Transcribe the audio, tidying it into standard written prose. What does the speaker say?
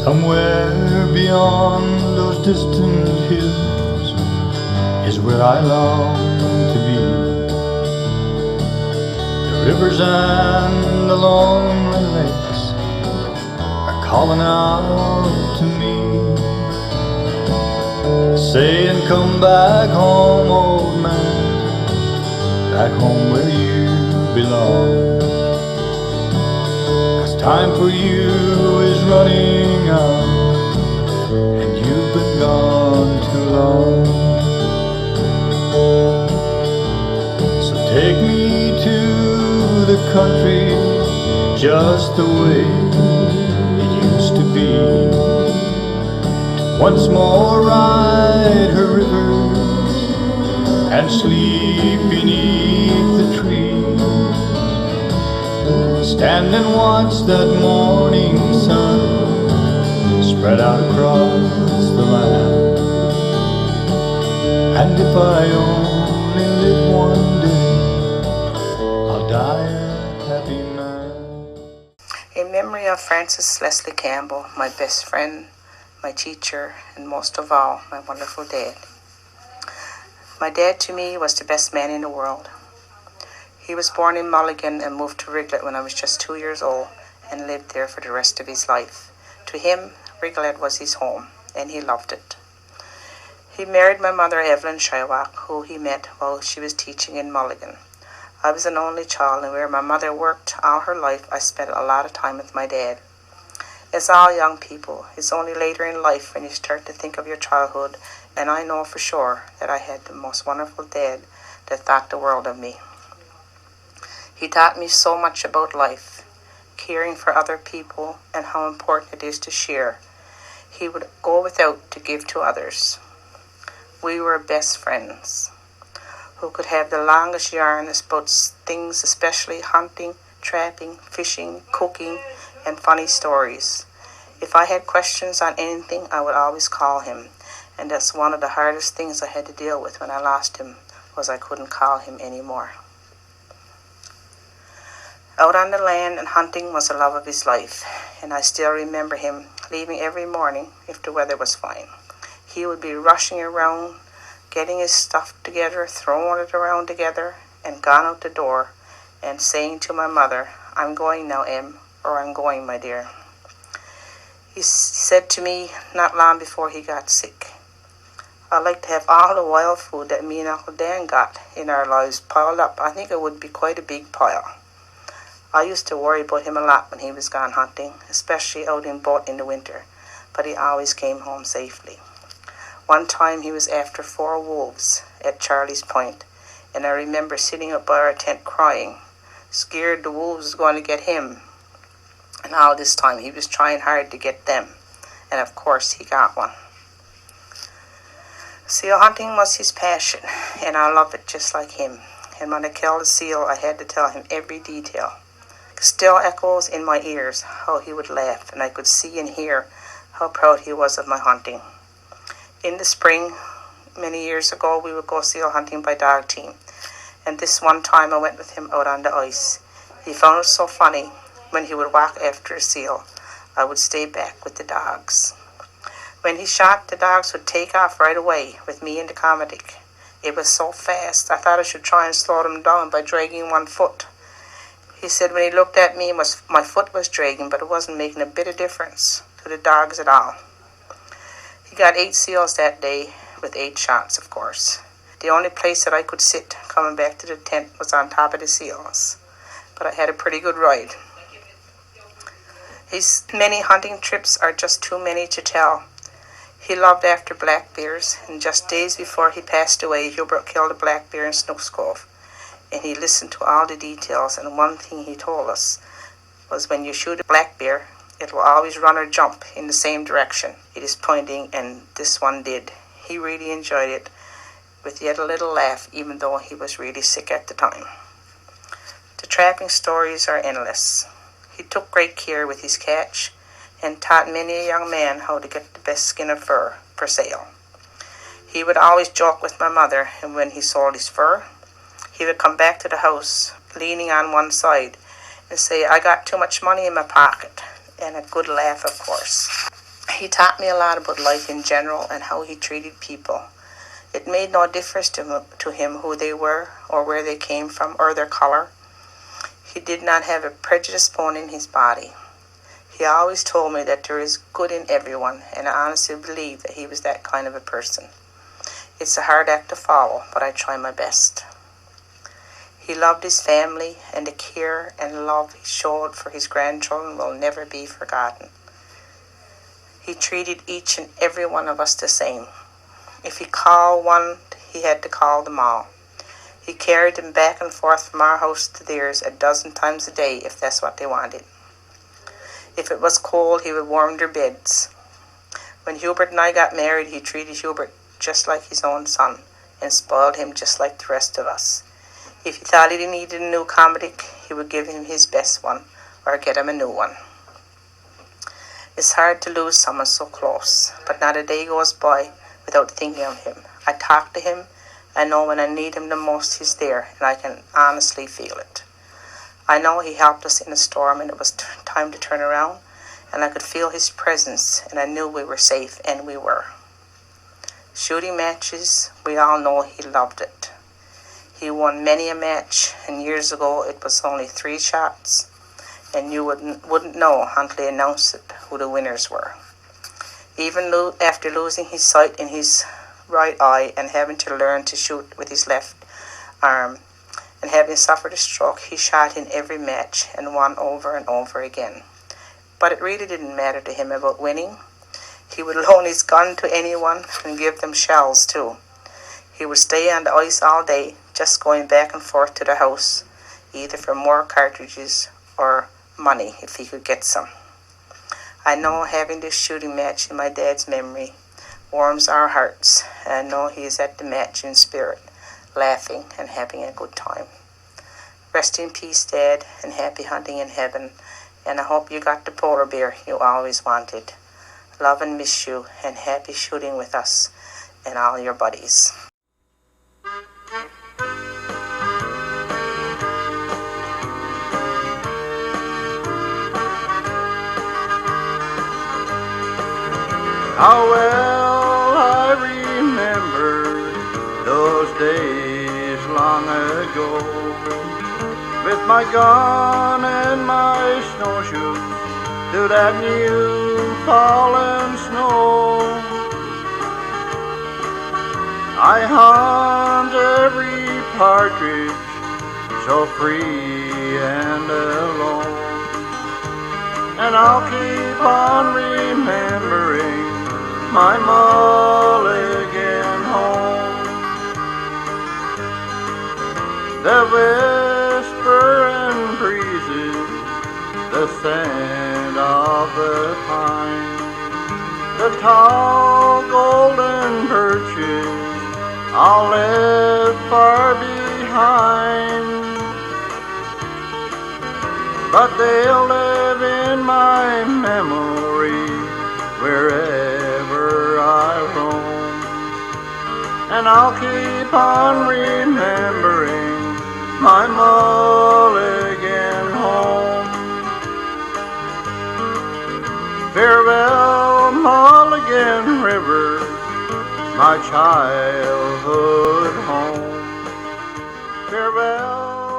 Somewhere beyond those distant hills is where I long to be. The rivers and the lonely lakes are calling out to me, saying, come back home, old man, back home where you belong. 'Cause time for you is running out, and you've been gone too long. So take me to the country just the way it used to be. Once more ride her rivers and sleep beneath the trees. Stand and watch that morning sun spread out across the land. And if I only live one day, I'll die a happy man. In memory of Francis Campbell, my best friend, my teacher, and most of all, my wonderful dad. My dad to me was the best man in the world. He was born in Mulligan and moved to Rigolet when I was just 2 years old and lived there for the rest of his life. To him, Rigolet was his home, and he loved it. He married my mother, Evelyn Shylock, who he met while she was teaching in Mulligan. I was an only child, and where my mother worked all her life, I spent a lot of time with my dad. As all young people, it's only later in life when you start to think of your childhood, and I know for sure that I had the most wonderful dad that thought the world of me. He taught me so much about life, caring for other people, and how important it is to share. He would go without to give to others. We were best friends who could have the longest yarn about things, especially hunting, trapping, fishing, cooking, and funny stories. If I had questions on anything, I would always call him, and that's one of the hardest things I had to deal with when I lost him, was I couldn't call him anymore. Out on the land and hunting was the love of his life, and I still remember him leaving every morning if the weather was fine. He would be rushing around, getting his stuff together, throwing it around together, and gone out the door, and saying to my mother, I'm going now, Em, or I'm going, my dear. He said to me not long before he got sick, I'd like to have all the wild food that me and Uncle Dan got in our lives piled up. I think it would be quite a big pile. I used to worry about him a lot when he was gone hunting, especially out in boat in the winter, but he always came home safely. One time he was after 4 wolves at Charlie's Point, and I remember sitting up by our tent crying, scared the wolves was going to get him. And all this time he was trying hard to get them, and of course he got one. Seal hunting was his passion, and I loved it just like him. And when I killed a seal, I had to tell him every detail. It still echoes in my ears how he would laugh, and I could see and hear how proud he was of my hunting. In the spring, many years ago, we would go seal hunting by dog team, and this one time I went with him out on the ice. He found it so funny when he would walk after a seal. I would stay back with the dogs. When he shot, the dogs would take off right away with me in the Commodic. It was so fast, I thought I should try and slow them down by dragging one foot. He said when he looked at me, my foot was dragging, but it wasn't making a bit of difference to the dogs at all. He got 8 seals that day, with 8 shots, of course. The only place that I could sit coming back to the tent was on top of the seals, but I had a pretty good ride. His many hunting trips are just too many to tell. He loved after black bears, and just days before he passed away, Hubert killed a black bear in Snooks Cove, and he listened to all the details, and one thing he told us was when you shoot a black bear, it will always run or jump in the same direction it is pointing, and this one did. He really enjoyed it, with yet a little laugh, even though he was really sick at the time. The trapping stories are endless. He took great care with his catch, and taught many a young man how to get the best skin of fur for sale. He would always joke with my mother, and when he sold his fur, he would come back to the house, leaning on one side, and say, I got too much money in my pocket, and a good laugh, of course. He taught me a lot about life in general and how he treated people. It made no difference to him who they were or where they came from or their color. He did not have a prejudiced bone in his body. He always told me that there is good in everyone, and I honestly believe that he was that kind of a person. It's a hard act to follow, but I try my best. He loved his family, and the care and love he showed for his grandchildren will never be forgotten. He treated each and every one of us the same. If he called one, he had to call them all. He carried them back and forth from our house to theirs 12 times a day if that's what they wanted. If it was cold, he would warm their beds. When Hubert and I got married, he treated Hubert just like his own son and spoiled him just like the rest of us. If he thought he needed a new comic, he would give him his best one or get him a new one. It's hard to lose someone so close, but not a day goes by without thinking of him. I talk to him. I know when I need him the most, he's there, and I can honestly feel it. I know he helped us in a storm, and it was time to turn around, and I could feel his presence, and I knew we were safe, and we were. Shooting matches, we all know he loved it. He won many a match, and years ago it was only 3 shots, and you wouldn't know until they announced it who the winners were. Even after losing his sight in his right eye and having to learn to shoot with his left arm, and having suffered a stroke, he shot in every match and won over and over again. But it really didn't matter to him about winning. He would loan his gun to anyone and give them shells too. He would stay on the ice all day, just going back and forth to the house, either for more cartridges or money if he could get some. I know having this shooting match in my dad's memory warms our hearts, and I know he is at the match in spirit, laughing and having a good time. Rest in peace, Dad, and happy hunting in heaven, and I hope you got the polar bear you always wanted. Love and miss you, and happy shooting with us and all your buddies. How well I remember those days long ago, with my gun and my snowshoes through that new fallen snow. I hunt every partridge so free and alone, and I'll keep on remembering my mulligan home. The whispering breezes, the scent of the pine, the tall golden birches all left far behind, but they'll live in my memory wherever I roam, and I'll keep on remembering my mulligan home. Farewell, Mulligan River, my childhood home. Farewell.